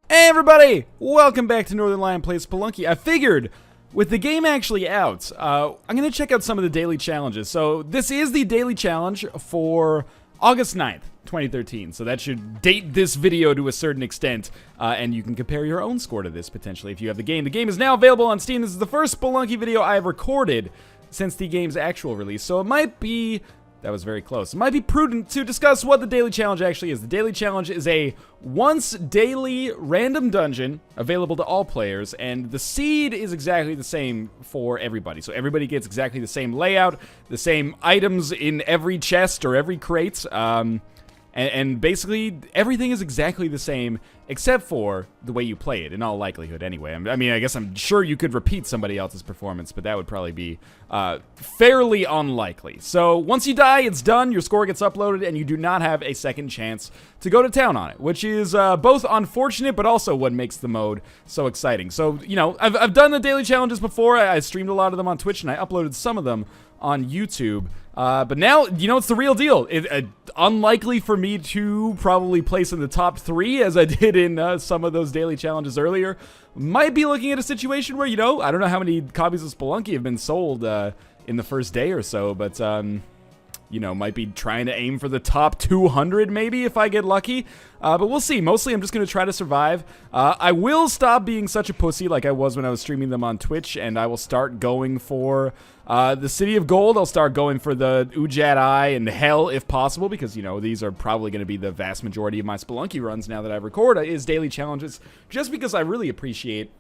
Hey everybody! Welcome back to Northernlion Plays Spelunky. I figured, with the game actually out, I'm going to check out some of the daily challenges. So this is the daily challenge for August 9th, 2013. So that should date this video to a certain extent, and you can compare your own score to this, potentially, if you have the game. The game is now available on Steam. This is the first Spelunky video I have recorded since the game's actual release, so it might be... That was very close. It might be prudent to discuss what the daily challenge actually is. The daily challenge is a once daily random dungeon available to all players, and the seed is exactly the same for everybody. So everybody gets exactly the same layout, the same items in every chest or every crate, and basically everything is exactly the same except for the way you play it, in all likelihood anyway. I mean, I guess I'm sure you could repeat somebody else's performance, but that would probably be fairly unlikely. So once you die, it's done, your score gets uploaded, and you do not have a second chance to go to town on it, which is both unfortunate, but also what makes the mode so exciting. So, you know, I've done the daily challenges before. I streamed a lot of them on Twitch, and I uploaded some of them on YouTube. But now, you know, it's the real deal. Unlikely for me to probably place in the top 3 as I did in some of those daily challenges earlier. Might be looking at a situation where, you know, I don't know how many copies of Spelunky have been sold in the first day or so, but, you know, might be trying to aim for the top 200 maybe if I get lucky. But we'll see. Mostly I'm just going to try to survive. I will stop being such a pussy like I was when I was streaming them on Twitch, and I will start going for the City of Gold. I'll start going for the Ujat Eye and Hell if possible, because, you know, these are probably going to be the vast majority of my Spelunky runs now that I record is daily challenges, just because I really appreciate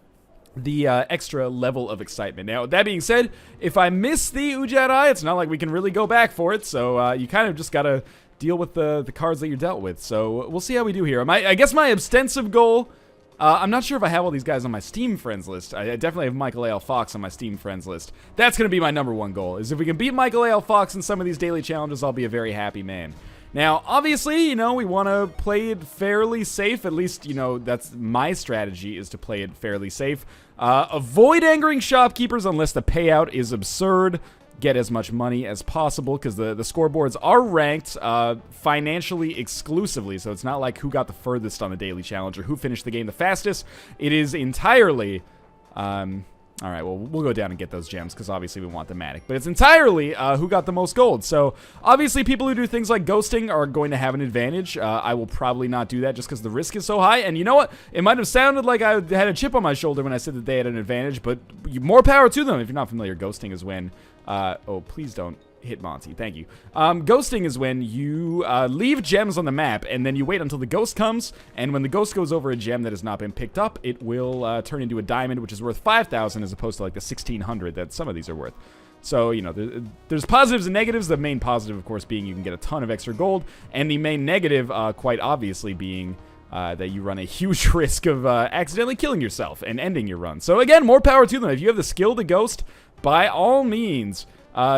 the extra level of excitement. Now, that being said, if I miss the Ujat Eye, it's not like we can really go back for it, so you kind of just gotta deal with the cards that you're dealt with. So we'll see how we do here. I guess my extensive goal, I'm not sure if I have all these guys on my Steam friends list. I definitely have Michael A.L. Fox on my Steam friends list. That's gonna be my #1 goal, is if we can beat Michael A.L. Fox in some of these daily challenges, I'll be a very happy man. Now, obviously, you know, we want to play it fairly safe. At least, you know, that's my strategy, is to play it fairly safe. Avoid angering shopkeepers unless the payout is absurd. Get as much money as possible, because the scoreboards are ranked financially exclusively, so it's not like who got the furthest on the daily challenge or who finished the game the fastest. It is entirely... Alright, well, we'll go down and get those gems, because obviously we want the Matic. But it's entirely who got the most gold. So, obviously, people who do things like ghosting are going to have an advantage. I will probably not do that just because the risk is so high. And you know what? It might have sounded like I had a chip on my shoulder when I said that they had an advantage, but more power to them. If you're not familiar, ghosting is when... oh, please don't hit Monty. Thank you. Ghosting is when you leave gems on the map, and then you wait until the ghost comes, and when the ghost goes over a gem that has not been picked up, it will turn into a diamond, which is worth 5,000 as opposed to like the 1,600 that some of these are worth. So, you know, there's positives and negatives. The main positive, of course, being you can get a ton of extra gold, and the main negative, quite obviously, being that you run a huge risk of accidentally killing yourself and ending your run. So, again, more power to them. If you have the skill to ghost, by all means...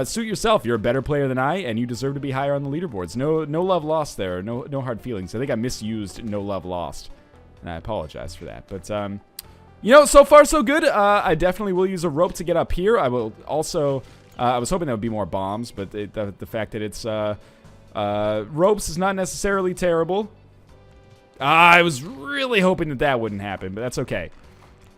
suit yourself. You're a better player than I, and you deserve to be higher on the leaderboards. No love lost there. No hard feelings. I think I misused no love lost, and I apologize for that. But, you know, so far so good. I definitely will use a rope to get up here. I will also... I was hoping there would be more bombs, but the fact that it's ropes is not necessarily terrible. I was really hoping that wouldn't happen, but that's okay.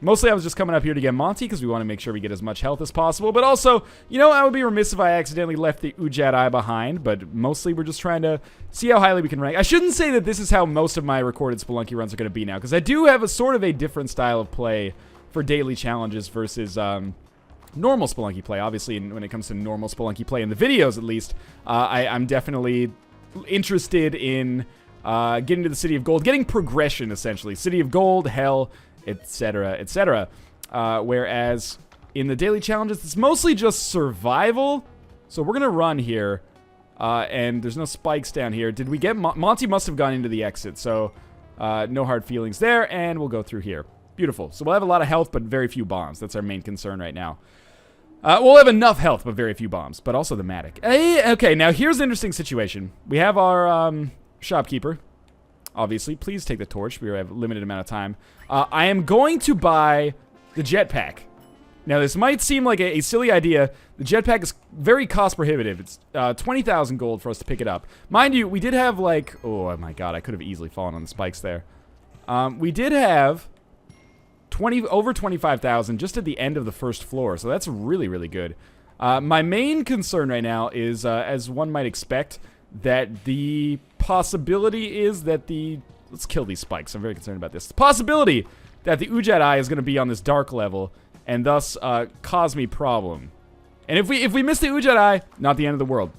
Mostly I was just coming up here to get Monty, because we want to make sure we get as much health as possible. But also, you know, I would be remiss if I accidentally left the Ujat Eye behind. But mostly we're just trying to see how highly we can rank. I shouldn't say that this is how most of my recorded Spelunky runs are going to be now, because I do have a sort of a different style of play for daily challenges versus normal Spelunky play. Obviously, when it comes to normal Spelunky play, in the videos at least, I'm definitely interested in getting to the City of Gold, getting progression, essentially. City of Gold, Hell... etc., etc. Whereas in the daily challenges, it's mostly just survival. So we're gonna run here, and there's no spikes down here. Did we get Monty? Must have gone into the exit, so no hard feelings there. And we'll go through here. Beautiful. So we'll have a lot of health, but very few bombs. That's our main concern right now. We'll have enough health, but very few bombs. But also the Matic. Okay, now here's an interesting situation. We have our shopkeeper. Obviously, please take the torch. We have a limited amount of time. I am going to buy the Jetpack. Now, this might seem like a silly idea. The Jetpack is very cost prohibitive. It's 20,000 gold for us to pick it up. Mind you, we did have like... Oh my god, I could have easily fallen on the spikes there. We did have over 25,000 just at the end of the first floor, so that's really, really good. My main concern right now is, as one might expect, that the possibility is that the... Let's kill these spikes. I'm very concerned about this. The possibility that the Ujat Eye is going to be on this dark level and thus cause me problem. And if we miss the Ujat Eye, not the end of the world.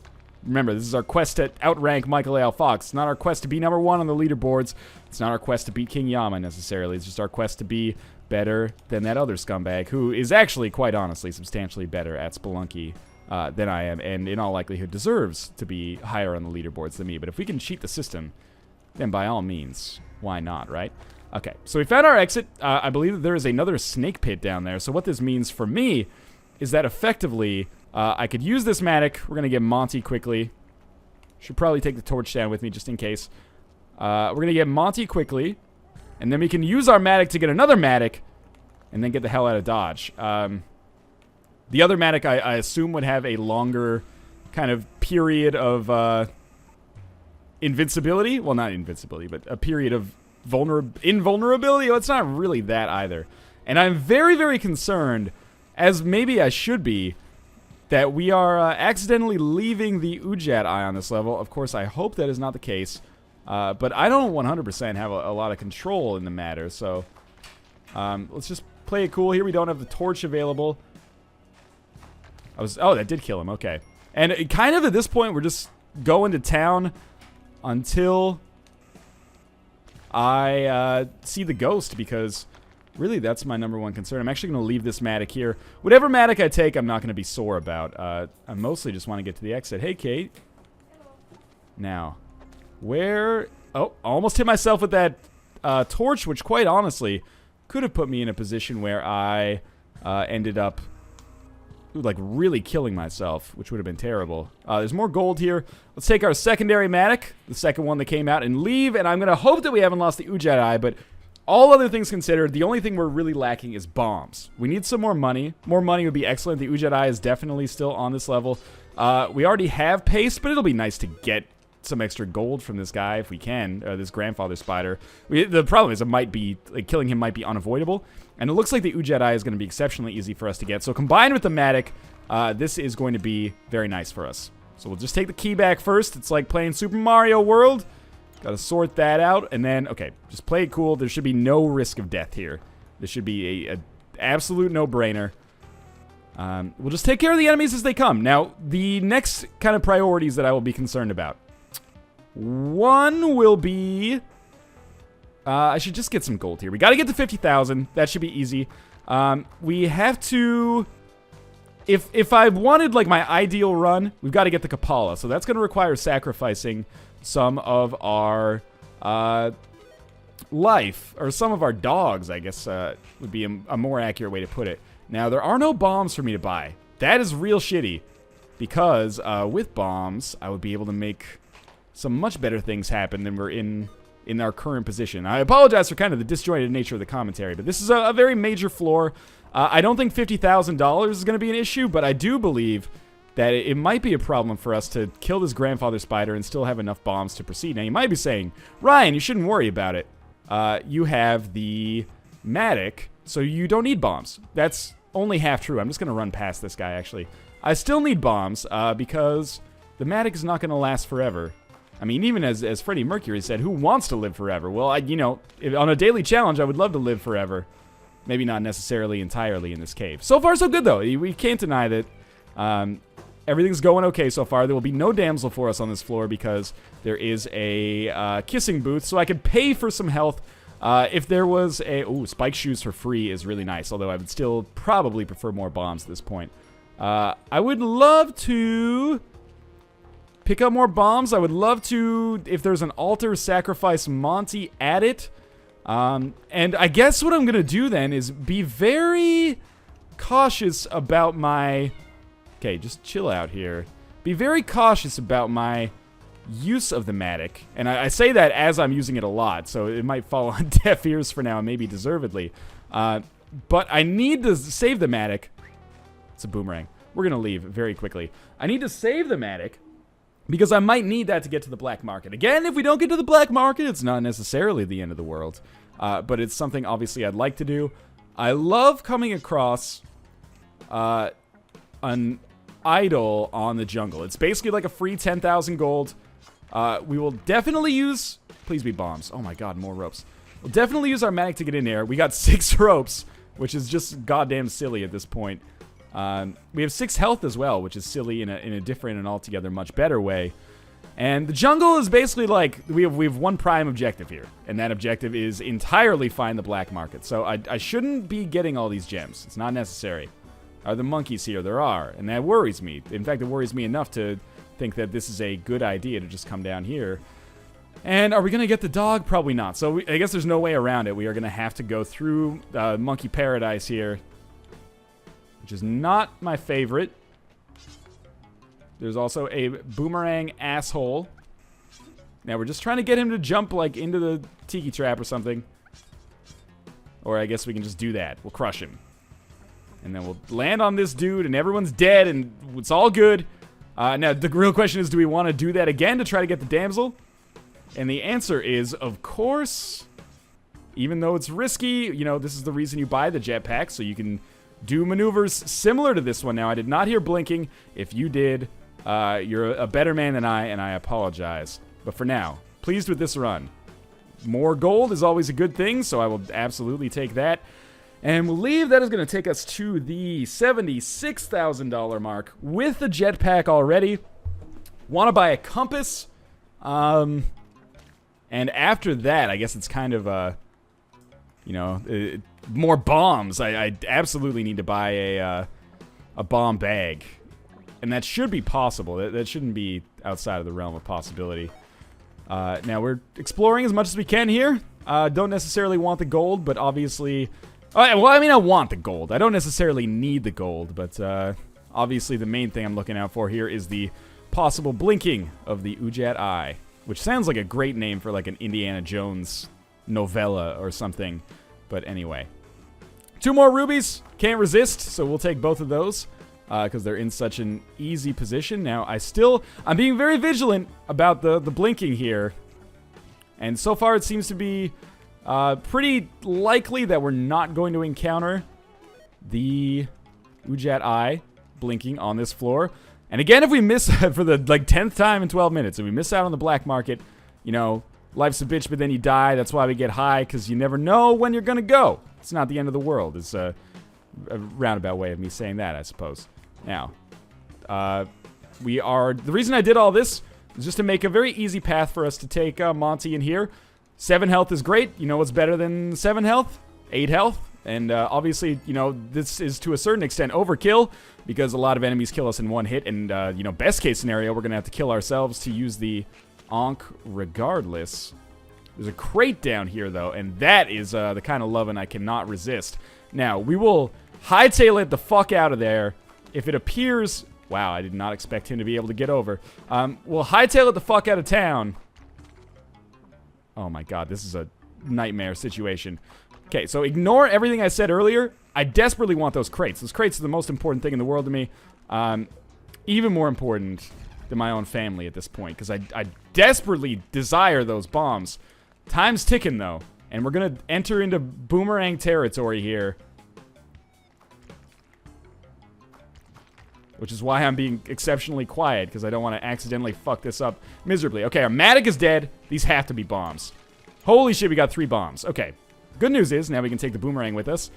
Remember, this is our quest to outrank Michael A. L. Fox. It's not our quest to be #1 on the leaderboards. It's not our quest to beat King Yama, necessarily. It's just our quest to be better than that other scumbag, who is actually, quite honestly, substantially better at Spelunky than I am, and in all likelihood deserves to be higher on the leaderboards than me. But if we can cheat the system, then by all means, why not, right? Okay, so we found our exit. I believe that there is another snake pit down there. So what this means for me is that effectively... I could use this Matic. We're going to get Monty quickly. Should probably take the torch down with me just in case. We're going to get Monty quickly. And then we can use our Matic to get another Matic. And then get the hell out of Dodge. The other Matic, I assume, would have a longer kind of period of invincibility. Well, not invincibility, but a period of invulnerability. Well, it's not really that either. And I'm very, very concerned, as maybe I should be, that we are accidentally leaving the Ujat Eye on this level. Of course, I hope that is not the case. But I don't 100% have a lot of control in the matter. So let's just play it cool here. We don't have the torch available. Oh, that did kill him. Okay. And kind of at this point, we're just going to town until I see the ghost, because... really, that's my #1 concern. I'm actually going to leave this Matic here. Whatever Matic I take, I'm not going to be sore about. I mostly just want to get to the exit. Hey, Kate. Now, where... Oh, almost hit myself with that torch, which quite honestly could have put me in a position where I ended up like really killing myself, which would have been terrible. There's more gold here. Let's take our secondary Matic, the second one that came out, and leave. And I'm going to hope that we haven't lost the Ujat Eye, but... all other things considered, the only thing we're really lacking is bombs. We need some more money. More money would be excellent. The Ujat Eye is definitely still on this level. We already have paste, but it'll be nice to get some extra gold from this guy if we can, this grandfather spider. The problem is it might be, like, killing him might be unavoidable, and it looks like the Ujat Eye is going to be exceptionally easy for us to get. So combined with the Matic, this is going to be very nice for us. So we'll just take the key back first. It's like playing Super Mario World. Gotta sort that out, and then, okay, just play it cool. There should be no risk of death here. This should be a absolute no-brainer. We'll just take care of the enemies as they come. Now, the next kind of priorities that I will be concerned about. One will be... I should just get some gold here. We gotta get to 50,000. That should be easy. We have to... If I wanted, like, my ideal run, we've got to get the Kapala. So that's gonna require sacrificing... some of our life, or some of our dogs, I guess would be a more accurate way to put it. Now, there are no bombs for me to buy. That is real shitty, because with bombs, I would be able to make some much better things happen than we're in our current position. I apologize for kind of the disjointed nature of the commentary, but this is a very major floor. I don't think $50,000 is going to be an issue, but I do believe... that it might be a problem for us to kill this grandfather spider and still have enough bombs to proceed. Now, you might be saying, Ryan, you shouldn't worry about it. You have the Matic, so you don't need bombs. That's only half true. I'm just going to run past this guy, actually. I still need bombs, because the Matic is not going to last forever. I mean, even as Freddie Mercury said, who wants to live forever? Well, on a daily challenge, I would love to live forever. Maybe not necessarily entirely in this cave. So far, so good, though. We can't deny that... everything's going okay so far. There will be no damsel for us on this floor because there is a kissing booth, so I could pay for some health. If there was a... Ooh, spike shoes for free is really nice, although I would still probably prefer more bombs at this point. I would love to pick up more bombs. I would love to, if there's an altar, sacrifice Monty at it. And I guess what I'm going to do then is be very cautious about my... Okay, just chill out here. Be very cautious about my use of the Matic. And I say that as I'm using it a lot, so it might fall on deaf ears for now, and maybe deservedly. But I need to save the Matic. It's a boomerang. We're going to leave very quickly. I need to save the Matic because I might need that to get to the black market. Again, if we don't get to the black market, it's not necessarily the end of the world. but it's something obviously I'd like to do. I love coming across an idol on the jungle. It's basically like a free 10,000 gold. We will definitely use... Please be bombs. Oh my god, more ropes. We'll definitely use our manic to get in there. We got 6 ropes, which is just goddamn silly at this point. We have 6 health as well, which is silly in a different and altogether much better way. And the jungle is basically like, we have one prime objective here, and that objective is entirely find the black market. So I shouldn't be getting all these gems. It's not necessary. Are there monkeys here? There are, and that worries me. In fact, it worries me enough to think that this is a good idea to just come down here. And are we going to get the dog? Probably not. So I guess there's no way around it. We are going to have to go through Monkey Paradise here, which is not my favorite. There's also a boomerang asshole. Now we're just trying to get him to jump like into the tiki trap or something. Or I guess we can just do that. We'll crush him. And then we'll land on this dude and everyone's dead and it's all good. Now the real question is, do we want to do that again to try to get the damsel? And the answer is, of course. Even though it's risky, you know, this is the reason you buy the jetpack, so you can do maneuvers similar to this one. Now, I did not hear blinking. If you did, you're a better man than I, and I apologize. But for now, pleased with this run. More gold is always a good thing, so I will absolutely take that. And we'll leave. That is going to take us to the $76,000 mark with the jetpack already. Want to buy a compass. And after that, I guess it's kind of, you know, more bombs. I absolutely need to buy a bomb bag. And that should be possible. That shouldn't be outside of the realm of possibility. Now, we're exploring as much as we can here. Don't necessarily want the gold, but obviously... well, I mean, I want the gold. I don't necessarily need the gold, but obviously the main thing I'm looking out for here is the possible blinking of the Ujat Eye. Which sounds like a great name for like an Indiana Jones novella or something. But anyway. 2 more rubies. Can't resist, so we'll take both of those. Because they're in such an easy position. Now, I'm being very vigilant about the blinking here. And so far it seems to be pretty likely that we're not going to encounter the Ujat Eye blinking on this floor. And again, if we miss for the like 10th time in 12 minutes, if we miss out on the black market, you know, life's a bitch, but then you die. That's why we get high, because you never know when you're going to go. It's not the end of the world. It's a roundabout way of me saying that, I suppose. Now, the reason I did all this is just to make a very easy path for us to take Monty in here. 7 health is great. You know what's better than 7 health? 8 health. And obviously, you know, this is to a certain extent overkill, because a lot of enemies kill us in one hit, and, you know, best case scenario, we're going to have to kill ourselves to use the Ankh regardless. There's a crate down here, though, and that is the kind of loving I cannot resist. Now, we will hightail it the fuck out of there. If it appears... Wow, I did not expect him to be able to get over. We'll hightail it the fuck out of town. Oh my god, this is a nightmare situation. Okay, so ignore everything I said earlier. I desperately want those crates. Those crates are the most important thing in the world to me. Even more important than my own family at this point, because I desperately desire those bombs. Time's ticking, though, and we're going to enter into boomerang territory here. Which is why I'm being exceptionally quiet, because I don't want to accidentally fuck this up miserably. Okay, our Matic is dead. These have to be bombs. Holy shit, we got 3 bombs. Okay. Good news is, now we can take the boomerang with us.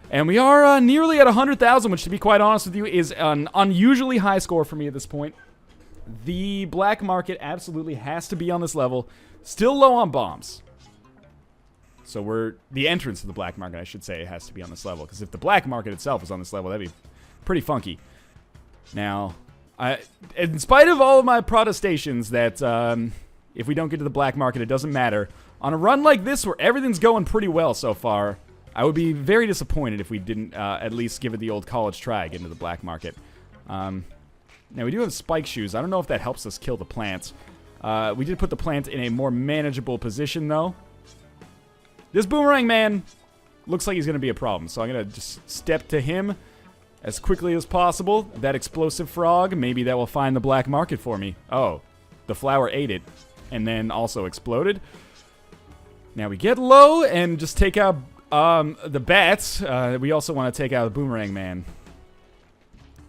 And we are nearly at 100,000, which, to be quite honest with you, is an unusually high score for me at this point. The black market absolutely has to be on this level. Still low on bombs. So the entrance to the black market, I should say, has to be on this level. Because if the black market itself was on this level, that'd be pretty funky. Now, in spite of all of my protestations that if we don't get to the black market, it doesn't matter. On a run like this, where everything's going pretty well so far, I would be very disappointed if we didn't at least give it the old college try, get into the black market. Now, we do have spike shoes. I don't know if that helps us kill the plant. We did put the plant in a more manageable position, though. This boomerang man looks like he's going to be a problem, so I'm going to just step to him as quickly as possible. That explosive frog, maybe that will find the black market for me. Oh, the flower ate it and then also exploded. Now we get low and just take out the bats. We also want to take out the Boomerang Man,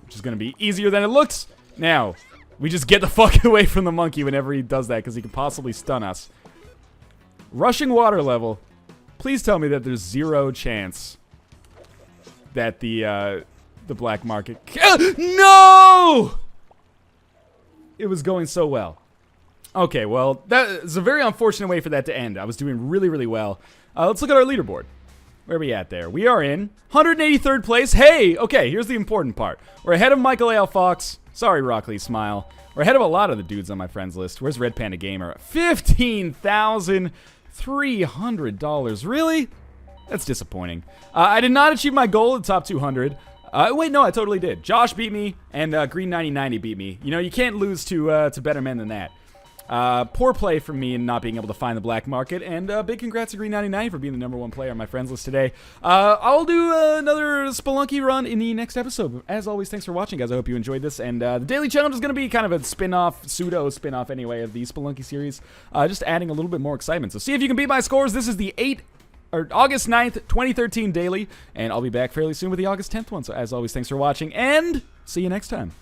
which is going to be easier than it looks. Now, we just get the fuck away from the monkey whenever he does that, because he can possibly stun us. Rushing water level. Please tell me that there's 0 chance that the black market... No! It was going so well. Okay, well, that is a very unfortunate way for that to end. I was doing really, really well. Let's look at our leaderboard. Where are we at there? We are in 183rd place. Hey! Okay, here's the important part. We're ahead of Michael A. L. Fox. Sorry, Rockley Smile. We're ahead of a lot of the dudes on my friends list. Where's Red Panda Gamer? $15,300. Really? That's disappointing. I did not achieve my goal at the top 200. Wait, no, I totally did. Josh beat me, and Green 9090 beat me. You know, you can't lose to better men than that. Poor play from me in not being able to find the black market, and big congrats to Green 99 for being the #1 player on my friends list today. I'll do another Spelunky run in the next episode. As always, thanks for watching, guys. I hope you enjoyed this, and the daily challenge is going to be kind of a spin-off, pseudo-spin-off anyway, of the Spelunky series, just adding a little bit more excitement. So see if you can beat my scores. This is the August 9th, 2013 daily, and I'll be back fairly soon with the August 10th one. So as always, thanks for watching, and see you next time.